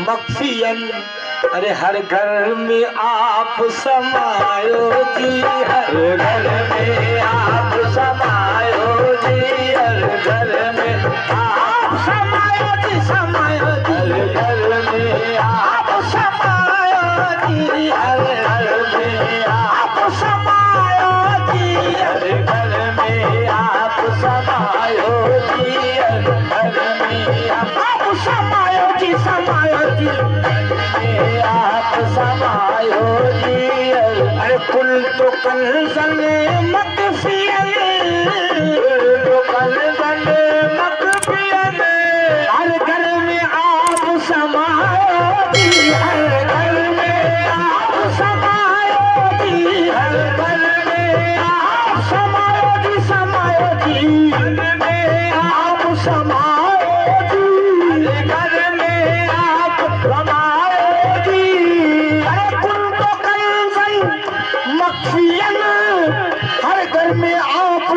मक्सियन। अरे हर घर में आप समायो जी, हर घर में आप समायो जी, हर घर में आप समायो जी, समायो जी, हर घर में आप समायो जी, हर घर में आप समायो जी, हर घर में आप समायो जी, हर घर में आप समायो जी, समायो जी, आप समायो जी। अरे कुल तो कंसन मकफियन, कुल तो कंसन मकफियन, हर घर में आप समायो जी, हर घर में आप समायो जी, हर घर में आप समायो जी, समायो जी, घर में आप समायो जी, घर में आप समायो जी। अरे कुल तो कंसन मक्सियन, हर घर में आप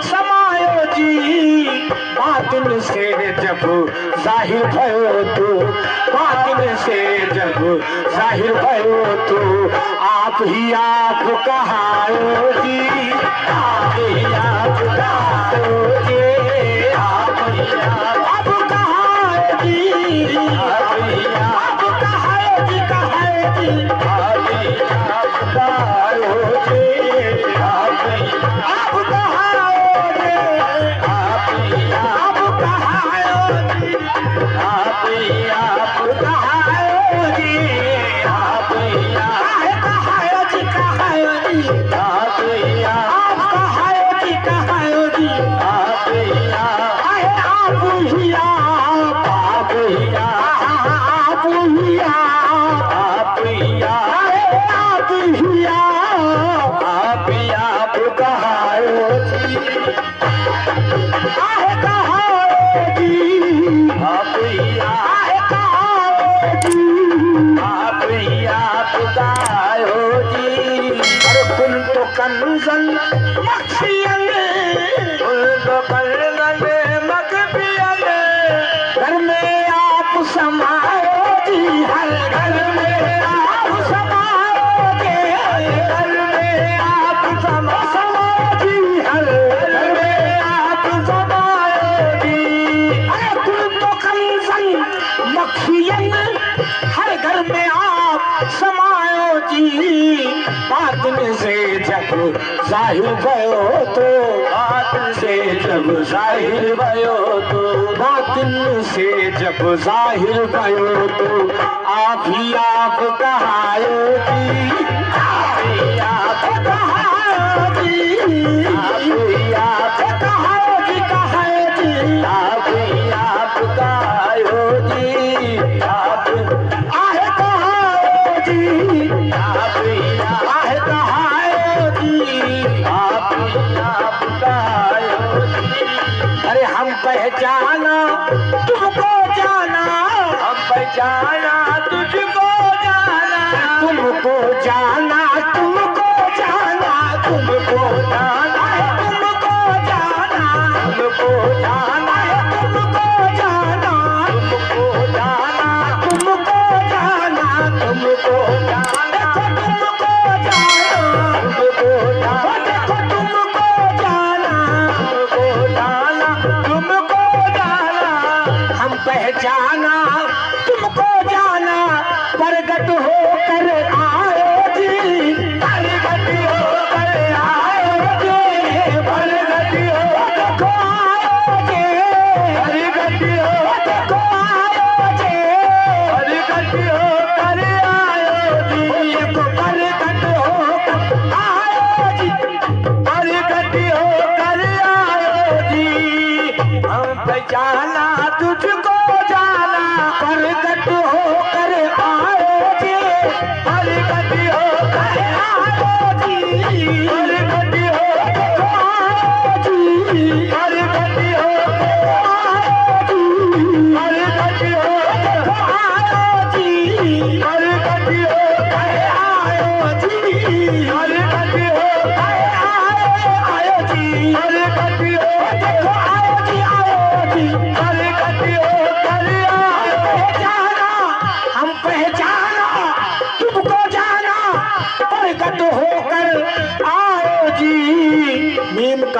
समायो जी। बातिन से जब जाहिर भयो तो, बातिन से जब जाहिर भयो तो आप ही आप कहायो जी, आप ही आप कहायो जी, आप ही आप कहायो जी, आप ही आप कहायो जी, कहायो जी, आप ही आप कहायो जी, आप ही आप कहायो जी, आप ही आप कहायो जी, आप ही आप कहायो जी, आप ही आप कहायो जी, कहायो जी, आप ही आप कहायो जी, कहायो जी, आप ही आप ही आप ही आप ही आप ही आप ही आप कहायो जी, कहायो जी, आप ही आप कहायो जी। अरे कुल तो कंसन मक्सियन, कुल तो कंसन मक्सियन, घर में आप समायो जी, हर घर में आप समायो जी, घर में आप समायो जी, हर घर में आप समायो जी। अरे कुल तो कंसन मक्सियन, हर घर में आप समायो जी। बातिन से जब जाहिर भयो तो, बातिन से जब जाहिर भयो तो, बातिन से जब जाहिर भयो तो आप ही आप कहायो जी, आप ही आप कहायो जी, आप ही आप कहायो जी, कहायो जी, आप ही आप कहायो जी, आप आहे कहायो जी, आप ही आहे कहायो जी, आप ही आप कहायो जी। अरे हम पहचाना तुमको जाना, हम पहचाना तुझको जाना, तुमको जाना, तुमको जाना, तुमको जाना, तुमको जाना, तुमको जाना, तुमको जाना, तुमको जाना, तुमको जाना, तुमको जाना, तुमको जाना, तुमको जाना, देखो तुमको जाना, तुमको जाना, तुमको जाना। हम पहचाना तुमको जाना, प्रगट होकर आयो जी, प्रगट होकर आयो जी, प्रगट होकर आयो जी, प्रगट होकर आयो जी, प्रगट होकर आयो जी, देखो प्रगट होकर आयो जी, प्रगट होकर आयो जी। हम पहचाना तुझको जाना, प्रगट होकर आयो जी, प्रगट होकर आयो जी, प्रगट होकर आयो जी, प्रगट होकर आयो जी, प्रगट होकर आयो जी, प्रगट होकर आयो जी, प्रगट होकर आयो जी, प्रगट होकर आयो जी, आयो जी, प्रगट होकर आयो जाना।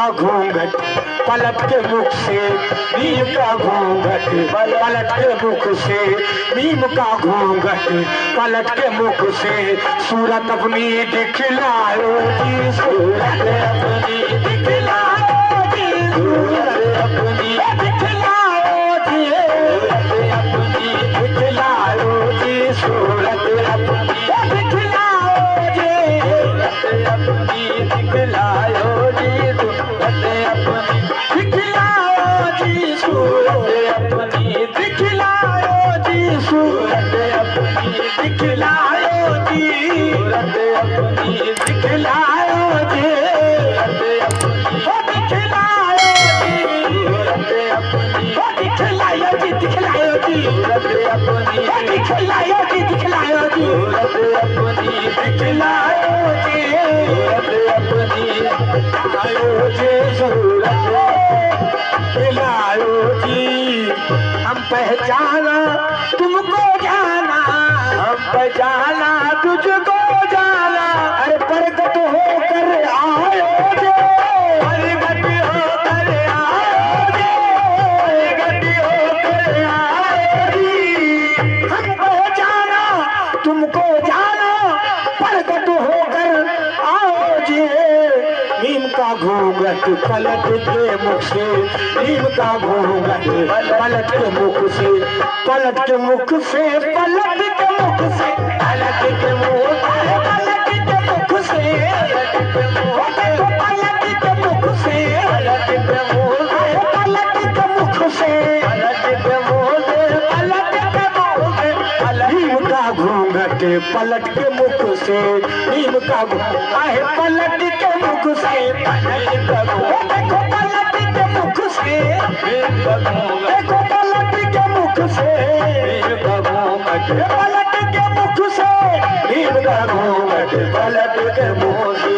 का घूंघट पलट के मुख से, नीम का घूंघट पलट के मुख से, नीम का घूंघट पलट के मुख से, सूरत अपनी दिखलाओ जी, सूरत अपनी दिखलाओ जी, सूरत अपनी दिखलाओ जी, सूरत अपनी दिखलाओ जी, सूरत अपनी दिखलाओ जी, सूरत अपनी दिखलाओ जी, सूरत अपनी दिखलाओ जी, सूरत अपनी दिखलाओ जी, सूरत अपनी दिखलाओ जी, सूरत अपनी दिखलाओ जी, दिखलाओ जी, सूरत अपनी दिखलाओ जी, दिखलाओ जी, सूरत अपनी दिखलाओ जी, सूरत अपनी दिखलाओ जी, सूरत दिखलाओ जी। हम पहचाना तुमको जाना, हम पहचाना तुझको जाना, अरे प्रगट होकर आयो जे, प्रगट होकर आयो जे, प्रगट होकर आयो जी। हम पहचाना तुमको जाना, प्रगट होकर आओ जे। नीम का घूंघट पलट के मुख से, नीम का घूंघट पलट के मुख से, पलट के मुख से, पलट के मुख से, पलट के मुख से, पलट के मुख से, पलट के मुख से, पलट के मुख से, पलट के मुख से, पलट के मुख से, नीम का घूंघट पलट के मुख से, नीम का आहे पलट के मुख से, देखो पलट के मुख से, देखो पलट के मुख से, पलट के मुख से, नीम का घूंघट पलट के मुख से,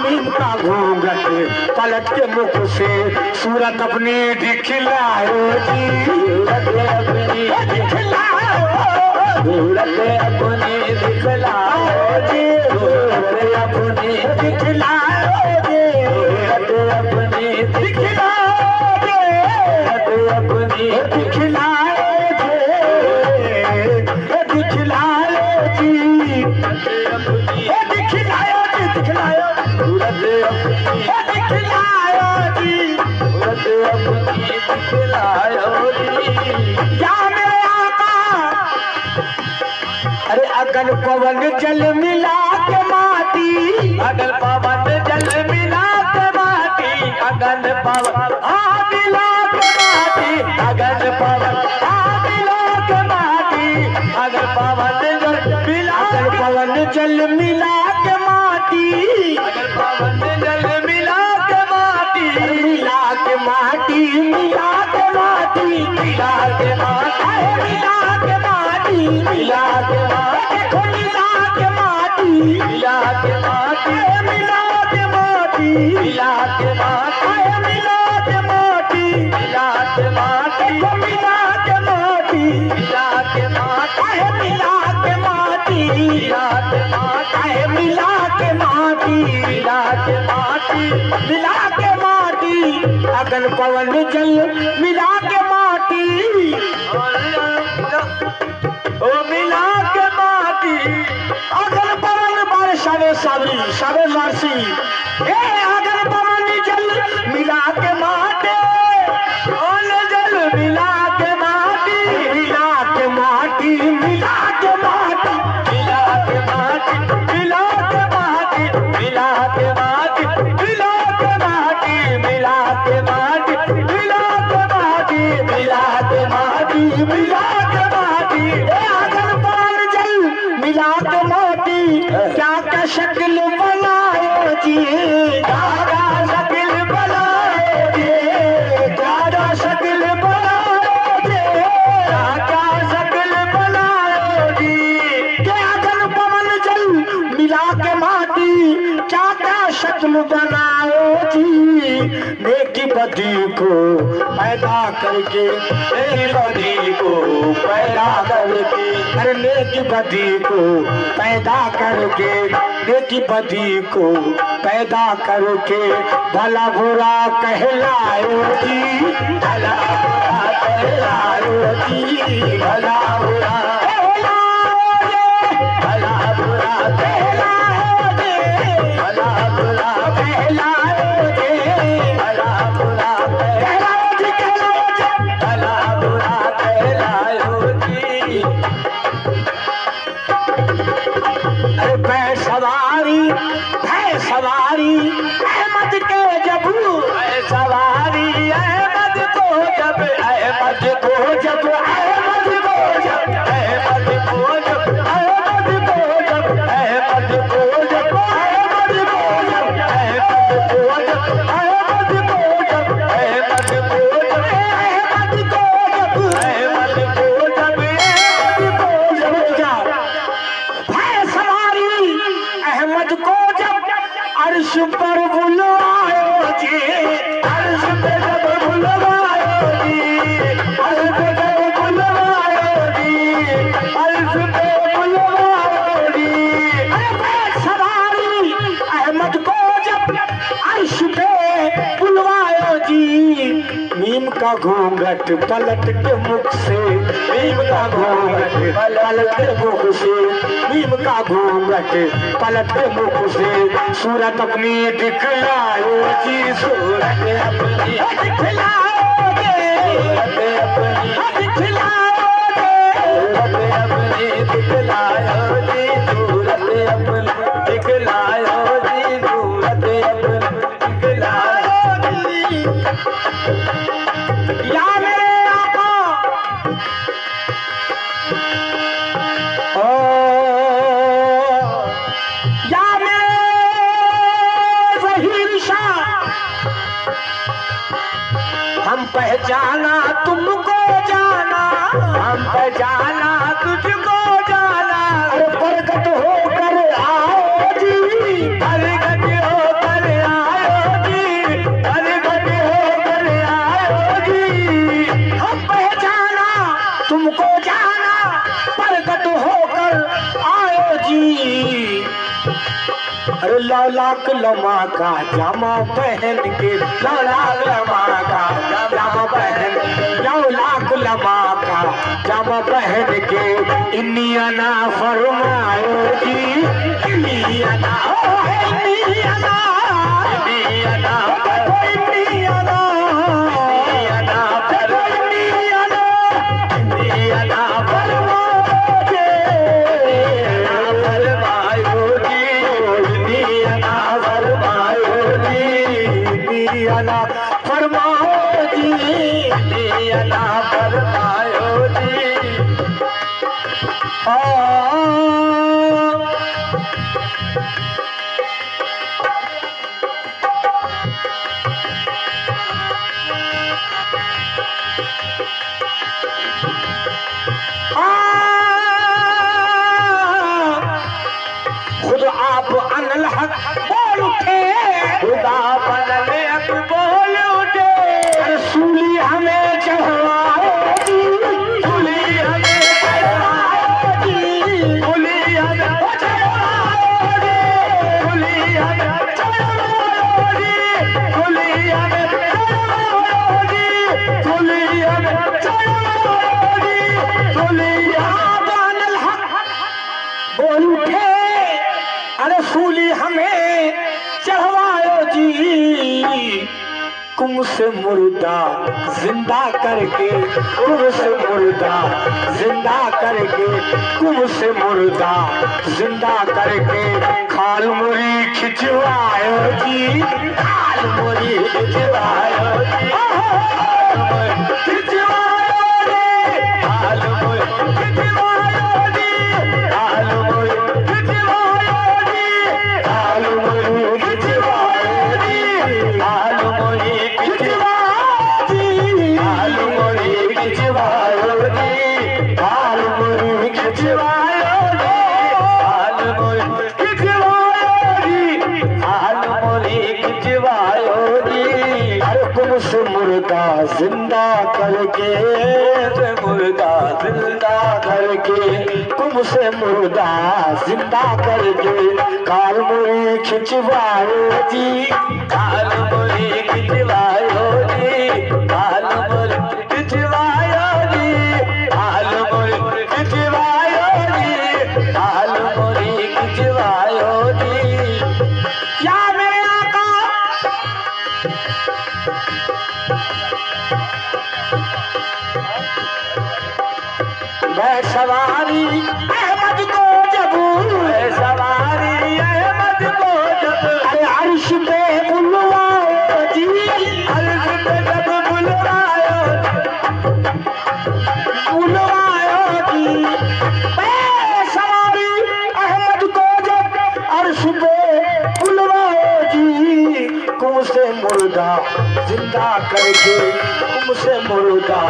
नीम का घूंघट पलट के मुख से, सूरत अपनी दिखलाओ जी, सूरत अपनी दिखलाओ, सूरत अपनी दिखलाओ जी, सूरत अपनी दिखलाओ जी, सूरत अपनी दिखलाओ जी, सूरत अपनी दिखलाओ जी, दिखलाओ जी, दिखलाओ जी, दिखलाओ, सूरत अपनी दिखलाओ जी, सूरत अपनी दिखलाओ जी। क्या मेरे आका, अरे अगल पवन जल मिला के माटी, अगल पवन जल मिला के माटी, अगल पवन मिला के माटी, अगल पवन मिला के माटी, अगल पवन जल मिला, अगल पवन जल मिला के माटी, अगल पवन जल मिला के माटी, मिला के माटी, मिला के माटी, मिला के माटी, मिला के माटी, मिला के माटी, देखो मिला के माटी, मिला के माटी, मिला के माटी, मिला के माटी, मिला के माटी, मिला के माटी, देखो मिला के माटी, मिला के माटी, मिला के माटी, मिला के माटी, मिला के माटी, मिला के माटी, मिला के माटी, अगल पवन जल मिला के माटी, ओ मिला के माटी, अगल पवन बारिशावे सावरी सावे वासी, ए अगल पवन जल मिला के माटी, ओल जल मिला के माटी, मिला के माटी, मिला के माटी, मिला के माटी, मिला के माटी, मिला के माटी, मिला के माटी, मिला के माटी, मिला के माटी, मिला के माटी, मिला के माटी, अगल पवन जल मिला के माटी, क्या क्या शक्ल बनाए जी, क्या शक्ल बनाए जी, क्या शक्ल बनाए जी, क्या शक्ल बनाए जी, क्या अगल पवन जल मिला के माटी, क्या क्या शक्ल बनाओ जी। नेकी बदी को पैदा करके, नेकी बदी को पैदा करके, अरे नेकी बदी को पैदा करके नेकी बदी को पैदा करके भला बुरा कहलाओ जी, भला बुरा कहलाओ जी, भला बुरा भला बुरा कहलाओ जी, भला बुरा कहलाओ जी, भला बुरा कहलाओ जी, भला बुरा कहलाओ जी। अरे भै सवारी अहमद के जब सवारी अहमद को जब अहमद को जब अहमद को जब अहमद को जब अहमद को जब अहमद को जब अहमद को जब अहमद को जब अहमद को जब अहमद को जब अहमद को जब अहमद को जब अहमद को जब है सवारी अहमद को जब अर्श पर बुलवायो जी, अर्श पे जब बुलवायो जी, अर्श पे जब बुलवायो जी, अर्श पे बुलवायो जी। अरे सवारी अहमद को जब अर्श पे बुलवायो जी, नीम का घूंघट पलट के मुख से, नीम का घूंघट पलट के मुख से, नीम का घूंघट पलट के मुख से, सूरत अपनी दिखलाओ जी, सूरत अपनी दिखलाओगे, सूरत अपनी दिखलाओगे, सूरत अपनी दिखलाओ जी, सूरत अपनी दिखलाओ जी, सूरत अपनी दिखलाओ जी। या मेरे आका या मेरे ज़हीर शाह, हम पहचाना तुमको जाना, हम पहचाना तुझको जाना। अरे प्रकट होकर आओ जी, प्रकट होकर आओ जी, प्रकट होकर आओ जी। हम पहचाना तुमको जाना, प्रकट होकर आओ जी। अरे लाख लमा का जामा पहन के, लाख लमा का जामा पहन, लाख लमा का जामा पहन के, इन्नियाना फरमायो जी, इन्नियाना इन्नियाना इन्नियाना इन्नियाना इन्नियाना इन्नियाना फरमायो जी, फरमायो जी, इन्नियाना फरमायो जी, इन्नियाना फरमायो जी, इन्नियाना फरमायो जी। खुद आप अनल हक बोल उठे, खुदा बनल हक बोल उठे। रसूली हमें चढ़वाओ जी, सूली हमें चढ़वाओ जी, सूली हमें चढ़वाओ जी, सूली हमें चढ़वाओ जी, सूली हमें चढ़वाओ जी, सूली हमें चढ़वाओ जी, सूली आप अनल हक बोल उठे। अरे सूली हमें चढ़वायो जी, कुम से मुर्दा जिंदा करके, कुम से मुर्दा जिंदा करके, कुम से मुर्दा जिंदा करके, खाल मुरी खिंचवायो जी, खाल मुरी खिंचवायो जी, खिंचवायो रे, खाल मुरी खिंचवायो जी, खाल मुरी खिंचवायो जी, खाल मुरी खिंचवायो जी, खाल मुरी खिंचवायो जी, खाल मुरी खिंचवायो जी, खाल मुरी खिंचवायो जी, खाल मुरी खिंचवायो जी, खाल मुरी खिंचवायो जी। हर कुम से मुर्दा जिंदा करके, मुर्दा जिंदा करके, तुमसे मुर्दा जिंदा करके, काल मुरी खिंचवायो जी, काल मुरी खिंचवायो जी, काल मुरी खिंचवायो जी, काल मुरी खिंचवायो जी, काल मुरी खिंचवायो जी। या मेरे आका मैं सवारी अहमद को जब, मैं सवारी अहमद को जब, अरे अर्श पे बुलवाओ जी, अर्श पे जब बुलवाओ, बुलवाओ जी, मैं सवारी अहमद को जब अर्श पे बुलवाओ जी, तुमसे मुर्दा जिंदा करके, तुमसे मुर्दा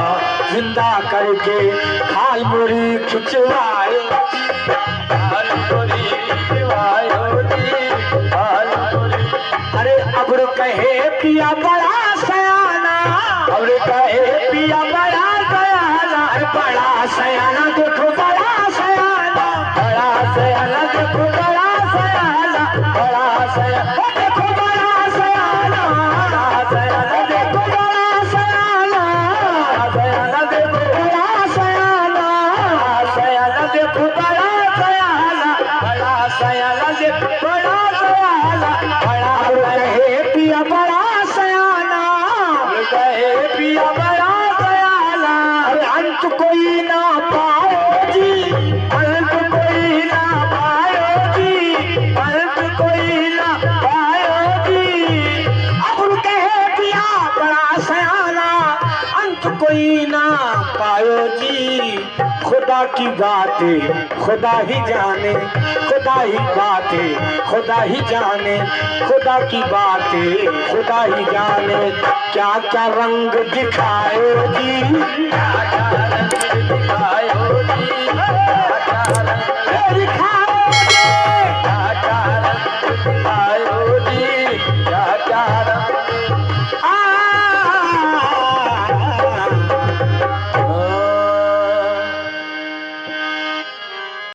जिंदा करके, खाल मुरी खिंचवायो, खाल मुरी खिंचवायो जी, खाल मुरी। अरे अब्र कहे पिया बड़ा सयाना, अब्र कहे पिया बड़ा सयाना, बड़ा सयाना देखो बड़ा सयाना, बड़ा सयाना देखो बड़ा सयाना, बड़ा सयाना देखो बड़ा सयाना, बड़ा सयाना देखो बड़ा सयाना, सयाना देखो बड़ा सयाना, सयाना देखो बड़ा सयाना, बड़ा सयाना देखो बड़ा सयाना, बड़ा कहे पिया बड़ा सयाना, कहे पिया बड़ा सयाना। अरे अंत कोई ना पाओ जी, अंत कोई ना पाओ जी, अंत कोई ना पाओ जी, अब कहे पिया बड़ा सयाना, अंत कोई ना पायो जी। खुदा की बातें खुदा ही जाने, खुदा ही बातें खुदा ही जाने, खुदा की बातें खुदा ही जाने, क्या क्या रंग दिखाए जी, क्या क्या